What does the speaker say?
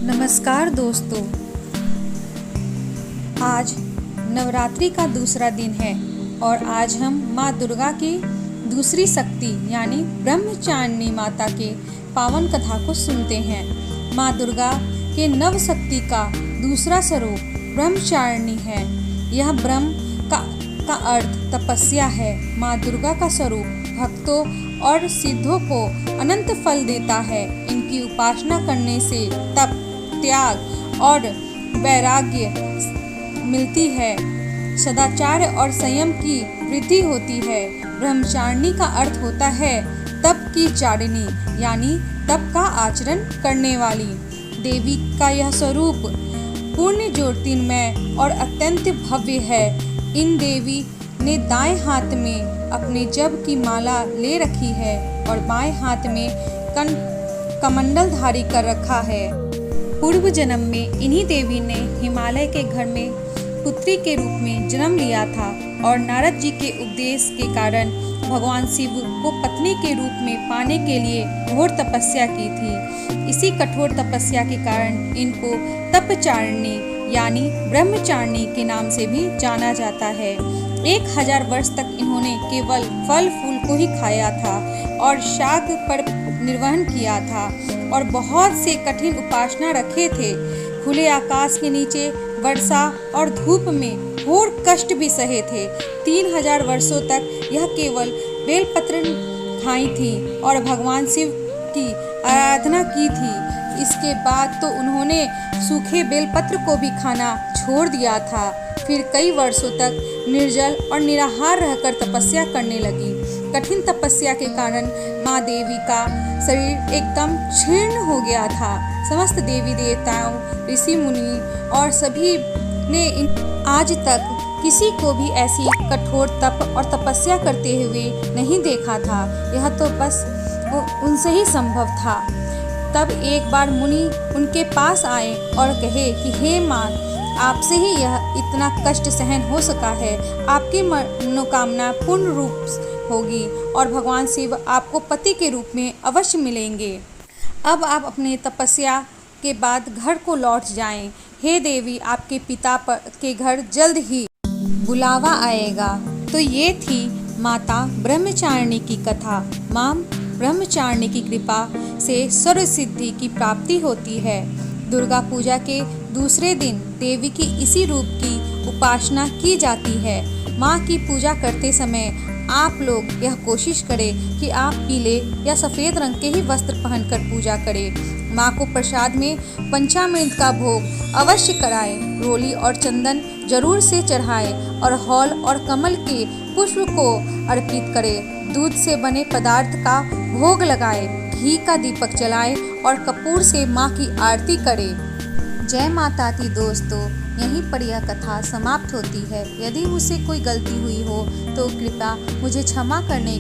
नमस्कार दोस्तों, आज नवरात्रि का दूसरा दिन है और आज हम माँ दुर्गा की दूसरी शक्ति यानी ब्रह्मचारिणी माता के पावन कथा को सुनते हैं। माँ दुर्गा के नव शक्ति का दूसरा स्वरूप ब्रह्मचारिणी है। यह ब्रह्म का अर्थ तपस्या है। माँ दुर्गा का स्वरूप भक्तों और सिद्धों को अनंत फल देता है। इनकी उपासना करने से तप, त्याग और वैराग्य मिलती है। सदाचार और संयम की वृद्धि होती है। ब्रह्मचारिणी का अर्थ होता है तप की चारिणी यानी तप का आचरण करने वाली। देवी का यह स्वरूप पूर्ण ज्योतिर्मय और अत्यंत भव्य है। इन देवी ने दाएं हाथ में अपने जप की माला ले रखी है और बाएं हाथ में कमंडल धारी कर रखा है। पूर्व जन्म में इन्हीं देवी ने हिमालय के घर में पुत्री के रूप में जन्म लिया था और नारद जी के उपदेश के कारण भगवान शिव को पत्नी के रूप में पाने के लिए घोर तपस्या की थी। इसी कठोर तपस्या के कारण इनको तपचारिणी यानी ब्रह्मचारिणी के नाम से भी जाना जाता है। 1000 वर्ष तक इन्होंने केवल फल फूल को ही खाया था और शाक पर निर्वहन किया था और बहुत से कठिन उपासना रखे थे। खुले आकाश के नीचे वर्षा और धूप में घोर कष्ट भी सहे थे। 3000 वर्षों तक यह केवल बेलपत्र खाई थी और भगवान शिव की आराधना की थी। इसके बाद तो उन्होंने सूखे बेलपत्र को भी खाना छोड़ दिया था। फिर कई वर्षों तक निर्जल और निराहार रहकर तपस्या करने लगी। कठिन तपस्या के कारण माँ देवी का शरीर एकदम क्षीण हो गया था। समस्त देवी देवताओं, ऋषि मुनि और सभी ने आज तक किसी को भी ऐसी कठोर तप और तपस्या करते हुए नहीं देखा था। यह तो बस उनसे ही संभव था। तब एक बार मुनि उनके पास आए और कहे कि हे माँ, आपसे ही यह इतना कष्ट सहन हो सका है। आपकी मनोकामना पूर्ण रूप होगी और भगवान शिव आपको पति के रूप में अवश्य मिलेंगे। अब आप अपने तपस्या के बाद घर को लौट जाएं। हे देवी, आपके पिता के घर जल्द ही बुलावा आएगा। तो ये थी माता ब्रह्मचारिणी की कथा। माँ ब्रह्मचारिणी की कृपा से सर्व सिद्धि की प्राप्ति होती है। दुर्गा पूजा के दूसरे दिन देवी की इसी रूप की उपासना की जाती है। माँ की पूजा करते समय आप लोग यह कोशिश करें कि आप पीले या सफ़ेद रंग के ही वस्त्र पहनकर पूजा करें। माँ को प्रसाद में पंचामृत का भोग अवश्य कराएं। रोली और चंदन जरूर से चढ़ाएं और हौल और कमल के पुष्प को अर्पित करें। दूध से बने पदार्थ का भोग लगाएं, घी का दीपक जलाएं और कपूर से माँ की आरती करें। जय माता दी दोस्तों, यहीं पर यह कथा समाप्त होती है। यदि मुझसे कोई गलती हुई हो तो कृपया मुझे क्षमा करने